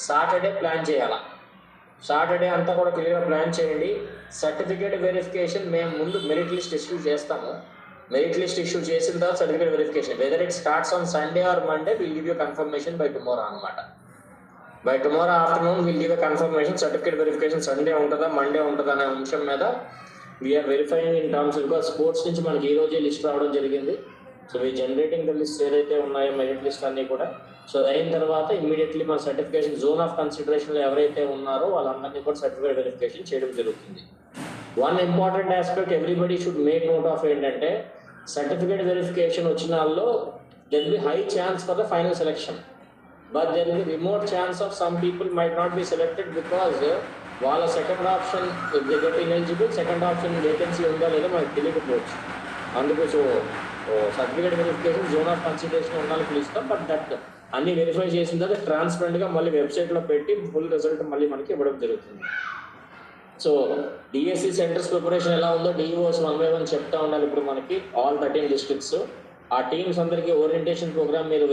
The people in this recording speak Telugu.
సాటర్డే ప్లాన్ చేయాలా. సాటర్డే అంతా కూడా క్లియర్గా ప్లాన్ చేయండి. సర్టిఫికేట్ వెరిఫికేషన్ మేము ముందు మెరిట్ లిస్ట్ ఇష్యూ చేస్తాము. మెరిట్ లిస్ట్ ఇష్యూ చేసిన తర్వాత certificate verification, whether it starts on Sunday or Monday, will give you confirmation by tomorrow అనమాట. By tomorrow afternoon will give confirmation. Certificate verification Sunday ఉంటుందా మండే ఉంటుందా అనే అంశం మీద we are verifying in terms. Because sports నుంచి మనకి ఈ రోజే లిస్ట్ రావడం జరిగింది. So we generating the list ఏదైతే ఉన్నాయో మెరిట్ లిస్ట్ అన్నీ కూడా. సో అయిన తర్వాత ఇమ్మీడియట్లీ మన సర్టిఫికేషన్ జోన్ ఆఫ్ కన్సిడరేషన్లో ఎవరైతే ఉన్నారో వాళ్ళందరినీ కూడా సర్టిఫికేట్ వెరిఫికేషన్ చేయడం జరుగుతుంది. One important aspect everybody should make note of ఏంటంటే, సర్టిఫికేట్ వెరిఫికేషన్ వచ్చిన వాళ్ళలో there will be high chance for the final selection, but there will be remote chance of some people might not be selected because వాళ్ళ second option get ineligible, second option vacancy ఉందా లేదో మనకు తెలియకపోవచ్చు. అందుకు so certificate verification zone of consideration ఉండాలని పిలుస్తాం. బట్ దట్ అన్ని వెరిఫై చేసిన తర్వాత ట్రాన్స్పరెంట్గా మళ్ళీ వెబ్సైట్లో పెట్టి ఫుల్ రిజల్ట్ మళ్ళీ మనకి ఇవ్వడం జరుగుతుంది. సో డిఎస్సి సెంటర్స్ ప్రిపరేషన్ ఎలా ఉందో డిఈఓస్ 1 by 1 చెప్తా ఉండాలి. ఇప్పుడు మనకి ఆల్ 13 డిస్ట్రిక్ట్స్ ఆ టీమ్స్ అందరికీ ఓరియంటేషన్ ప్రోగ్రామ్ మీరు